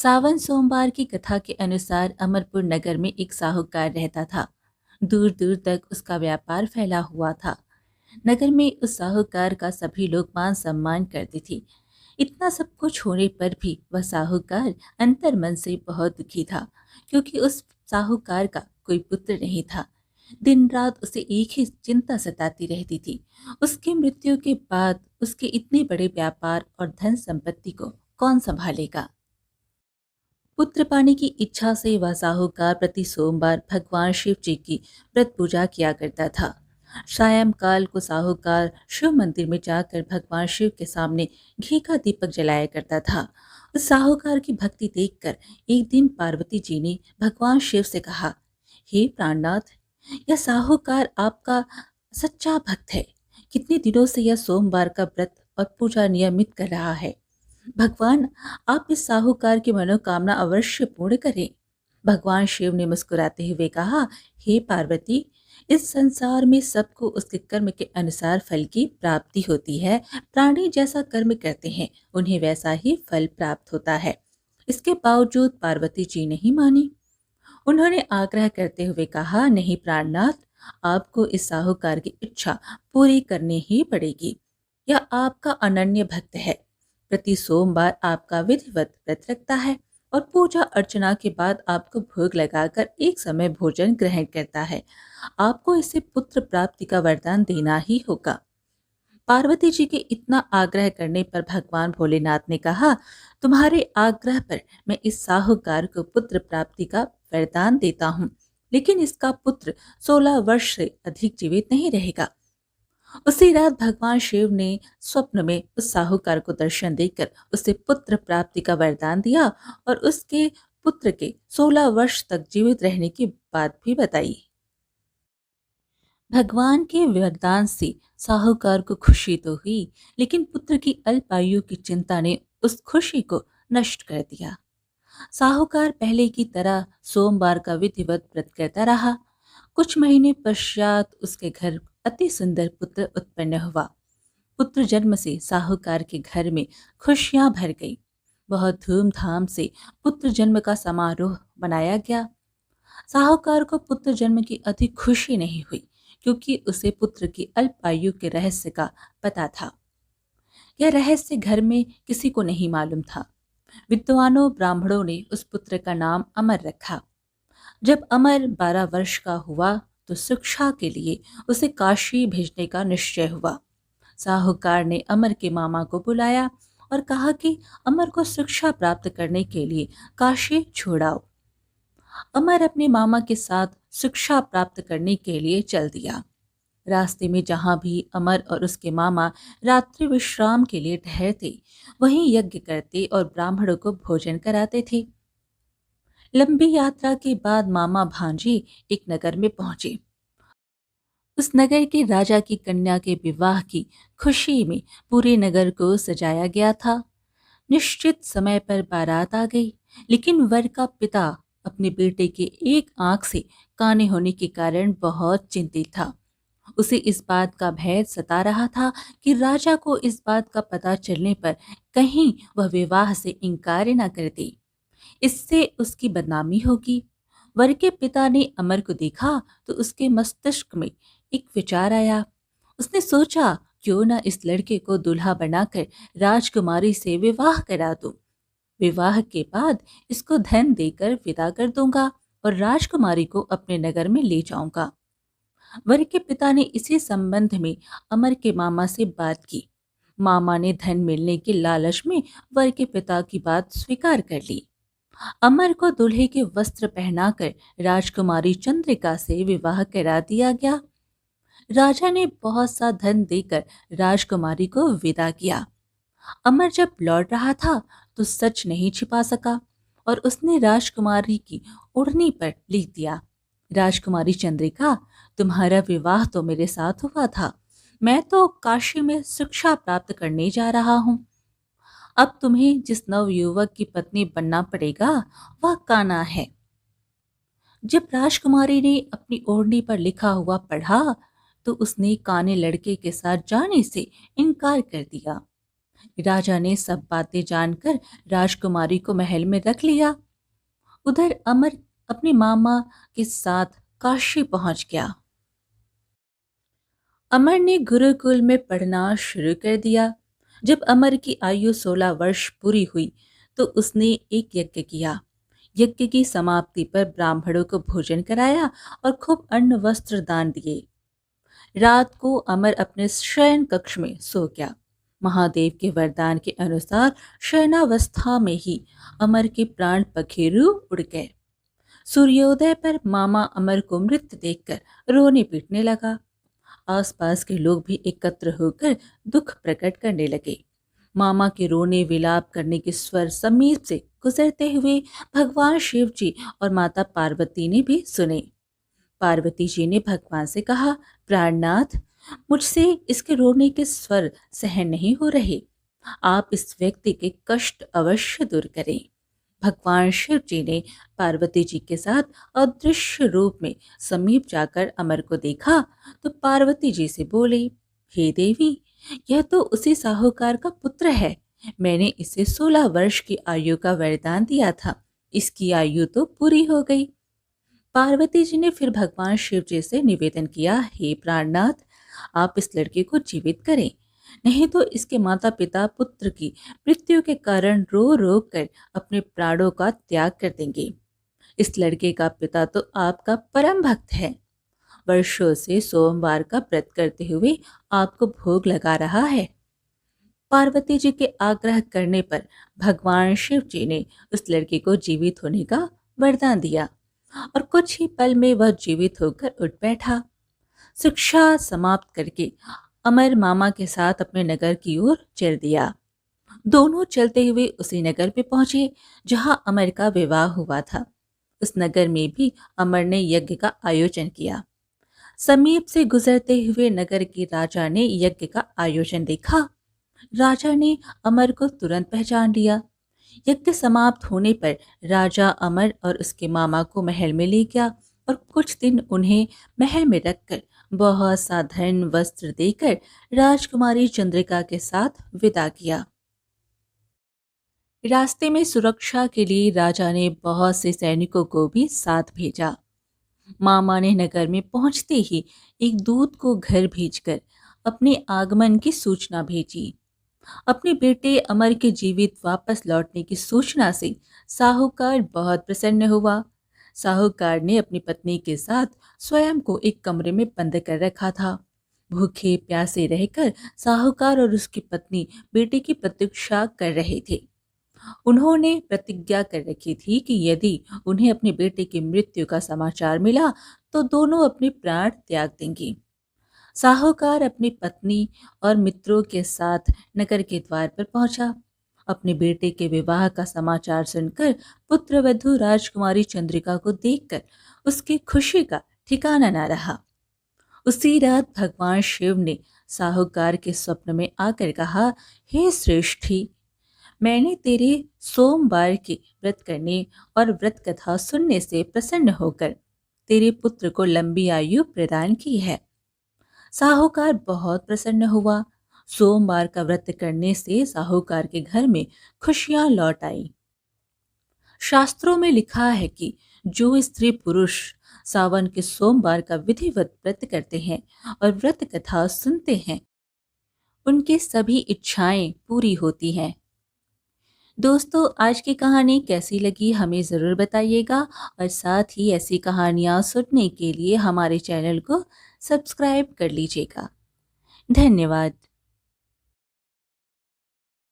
सावन सोमवार की कथा के अनुसार अमरपुर नगर में एक साहूकार रहता था। दूर दूर तक उसका व्यापार फैला हुआ था। नगर में उस साहूकार का सभी लोग मान सम्मान करते थे। इतना सब कुछ होने पर भी वह साहूकार अंतर मन से बहुत दुखी था, क्योंकि उस साहूकार का कोई पुत्र नहीं था। दिन रात उसे एक ही चिंता सताती रहती थी। उसकी मृत्यु के बाद उसके इतने बड़े व्यापार और धन संपत्ति को कौन संभालेगा। पुत्र पाने की इच्छा से वह साहूकार प्रति सोमवार भगवान शिव जी की व्रत पूजा किया करता था। सायंकाल को साहूकार शिव मंदिर में जाकर भगवान शिव के सामने घी का दीपक जलाया करता था। उस साहूकार की भक्ति देखकर एक दिन पार्वती जी ने भगवान शिव से कहा, हे प्राणनाथ, यह साहूकार आपका सच्चा भक्त है। कितने दिनों से यह सोमवार का व्रत और पूजा नियमित कर रहा है। भगवान, आप इस साहूकार की मनोकामना अवश्य पूर्ण करें। भगवान शिव ने मुस्कुराते हुए कहा, हे पार्वती, इस संसार में सबको उसके कर्म के अनुसार फल की प्राप्ति होती है। प्राणी जैसा कर्म करते हैं उन्हें वैसा ही फल प्राप्त होता है। इसके बावजूद पार्वती जी नहीं मानी। उन्होंने आग्रह करते हुए कहा, नहीं प्राणनाथ, आपको इस साहूकार की इच्छा पूरी करनी ही पड़ेगी। यह आपका अनन्य भक्त है। प्रति सोमवार आपका विधिवत व्रत रखता है और पूजा अर्चना के बाद आपको भोग लगाकर एक समय भोजन ग्रहण करता है। आपको इसे पुत्र प्राप्ति का वरदान देना ही होगा। पार्वती जी के इतना आग्रह करने पर भगवान भोलेनाथ ने कहा, तुम्हारे आग्रह पर मैं इस साहूकार को पुत्र प्राप्ति का वरदान देता हूँ, लेकिन इसका पुत्र 16 वर्ष से अधिक जीवित नहीं रहेगा। उसी रात भगवान शिव ने स्वप्न में उस साहूकार को दर्शन देकर उसे पुत्र प्राप्ति का वरदान दिया और उसके पुत्र के 16 वर्ष तक जीवित रहने की बात भी बताई। भगवान के वरदान से साहूकार को खुशी तो हुई, लेकिन पुत्र की अल्पायु की चिंता ने उस खुशी को नष्ट कर दिया। साहूकार पहले की तरह सोमवार का विधिवत व्रत करता रहा। कुछ महीने पश्चात उसके घर अति सुंदर पुत्र उत्पन्न हुआ। पुत्र जन्म से साहूकार के घर में खुशियां भर गई। बहुत धूमधाम से पुत्र जन्म का समारोह मनाया गया। साहूकार को पुत्र जन्म की अधिक खुशी नहीं हुई, क्योंकि उसे पुत्र की अल्पायु के रहस्य का पता था। यह रहस्य घर में किसी को नहीं मालूम था। विद्वानों ब्राह्मणों ने उस पुत्र का नाम अमर रखा। जब अमर 12 वर्ष का हुआ तो शिक्षा के लिए उसे काशी भेजने का निश्चय हुआ। साहूकार ने अमर के मामा को बुलाया और कहा कि अमर को शिक्षा प्राप्त करने के लिए काशी छोड़ाओ। अमर अपने मामा के साथ शिक्षा प्राप्त करने के लिए चल दिया। रास्ते में जहां भी अमर और उसके मामा रात्रि विश्राम के लिए ठहरते, वहीं यज्ञ करते और ब्राह्मणों को भोजन कराते थे। लंबी यात्रा के बाद मामा भांजे एक नगर में पहुंचे। उस नगर के राजा की कन्या के विवाह की खुशी में पूरे नगर को सजाया गया था। निश्चित समय पर बारात आ गई, लेकिन वर का पिता अपने बेटे के एक आंख से काने होने के कारण बहुत चिंतित था। उसे इस बात का भय सता रहा था कि राजा को इस बात का पता चलने पर कहीं वह विवाह से इनकार न कर दे। इससे उसकी बदनामी होगी। वर के पिता ने अमर को देखा तो उसके मस्तिष्क में एक विचार आया। उसने सोचा, क्यों न इस लड़के को दूल्हा बनाकर राजकुमारी से विवाह करा दूं। विवाह के बाद इसको धन देकर विदा कर दूंगा और राजकुमारी को अपने नगर में ले जाऊंगा। वर के पिता ने इसी संबंध में अमर के मामा से बात की। मामा ने धन मिलने के लालच में वर के पिता की बात स्वीकार कर ली। अमर को दूल्हे के वस्त्र पहनाकर राजकुमारी चंद्रिका से विवाह करा दिया गया। राजा ने बहुत सा धन देकर राजकुमारी को विदा किया। अमर जब लौट रहा था तो सच नहीं छिपा सका और उसने राजकुमारी की ओढ़नी पर लिख दिया, राजकुमारी चंद्रिका, तुम्हारा विवाह तो मेरे साथ हुआ था। मैं तो काशी में शिक्षा प्राप्त करने जा रहा हूँ। अब तुम्हें जिस नवयुवक की पत्नी बनना पड़ेगा वह कान्हा है। जब राजकुमारी ने अपनी ओढ़नी पर लिखा हुआ पढ़ा तो उसने काने लड़के के साथ जाने से इनकार कर दिया। राजा ने सब बातें जानकर राजकुमारी को महल में रख लिया। उधर अमर अपने मामा के साथ काशी पहुंच गया। अमर ने गुरुकुल में पढ़ना शुरू कर दिया। जब अमर की आयु 16 वर्ष पूरी हुई तो उसने एक यज्ञ किया। यज्ञ की समाप्ति पर ब्राह्मणों को भोजन कराया और खूब अन्न वस्त्र दान दिए। रात को अमर अपने शयन कक्ष में सो गया। महादेव के वरदान के अनुसार शयनावस्था में ही अमर के प्राण पखेरु उड़ गए। सूर्योदय पर मामा अमर को मृत देखकर रोने पीटने लगा। आसपास के लोग भी एकत्र होकर दुख प्रकट करने लगे। मामा के रोने विलाप करने के स्वर समीप से गुजरते हुए भगवान शिव जी और माता पार्वती ने भी सुने। पार्वती जी ने भगवान से कहा, प्राणनाथ, मुझसे इसके रोने के स्वर सहन नहीं हो रहे। आप इस व्यक्ति के कष्ट अवश्य दूर करें। भगवान शिव जी ने पार्वती जी के साथ अदृश्य रूप में समीप जाकर अमर को देखा तो पार्वती जी से बोले, हे देवी, यह तो उसी साहूकार का पुत्र है। मैंने इसे 16 वर्ष की आयु का वरदान दिया था। इसकी आयु तो पूरी हो गई। पार्वती जी ने फिर भगवान शिव जी से निवेदन किया, हे प्राणनाथ, आप इस लड़के को जीवित करें, नहीं तो इसके माता पिता पुत्र की मृत्यु के कारण रो रो कर अपने प्राणों का त्याग कर देंगे। इस लड़के का पिता तो आपका परम भक्त है। वर्षों से सोमवार का व्रत करते हुए आपको भोग लगा रहा है। पार्वती जी के आग्रह करने पर भगवान शिव जी ने उस लड़के को जीवित होने का वरदान दिया और कुछ ही पल में वह जीवित होकर उठ बैठा। शिक्षा समाप्त करके अमर मामा के साथ अपने नगर की ओर चल दिया। दोनों चलते हुए उसी नगर पे पहुंचे जहां अमर का विवाह हुआ था। उस नगर में भी अमर ने यज्ञ का आयोजन किया। समीप से गुजरते हुए नगर के राजा ने यज्ञ का आयोजन देखा। राजा ने अमर को तुरंत पहचान लिया। यज्ञ समाप्त होने पर राजा अमर और उसके मामा को महल में ले गया और कुछ दिन उन्हें महल में रखकर बहुत सा धन वस्त्र देकर राजकुमारी चंद्रिका के साथ विदा किया। रास्ते में सुरक्षा के लिए राजा ने बहुत से सैनिकों को भी साथ भेजा। मामा ने नगर में पहुंचते ही एक दूत को घर भेजकर अपने आगमन की सूचना भेजी। अपने बेटे अमर के जीवित वापस लौटने की सूचना से साहूकार बहुत प्रसन्न हुआ। साहूकार ने अपनी पत्नी के साथ स्वयं को एक कमरे में बंद कर रखा था। भूखे प्यासे रहकर साहूकार और उसकी पत्नी बेटे की प्रतीक्षा कर रहे थे। उन्होंने प्रतिज्ञा कर रखी थी कि यदि उन्हें अपने बेटे की मृत्यु का समाचार मिला तो दोनों अपने प्राण त्याग देंगे। साहूकार अपनी पत्नी और मित्रों के साथ नगर के द्वार पर पहुंचा। अपने बेटे के विवाह का समाचार सुनकर पुत्रवधू राजकुमारी चंद्रिका को देखकर उसकी खुशी का ठिकाना न रहा। उसी रात भगवान शिव ने साहूकार के स्वप्न में आकर कहा, हे श्रेष्ठी, मैंने तेरे सोमवार के व्रत करने और व्रत कथा सुनने से प्रसन्न होकर तेरे पुत्र को लंबी आयु प्रदान की है। साहूकार बहुत प्रसन्न हुआ। सोमवार का व्रत करने से साहूकार के घर में खुशियां लौट आई। शास्त्रों में लिखा है कि जो स्त्री पुरुष सावन के सोमवार का विधिवत व्रत करते हैं और व्रत कथा सुनते हैं, उनकी सभी इच्छाएं पूरी होती हैं। दोस्तों, आज की कहानी कैसी लगी हमें ज़रूर बताइएगा और साथ ही ऐसी कहानियाँ सुनने के लिए हमारे चैनल को सब्सक्राइब कर लीजिएगा। धन्यवाद।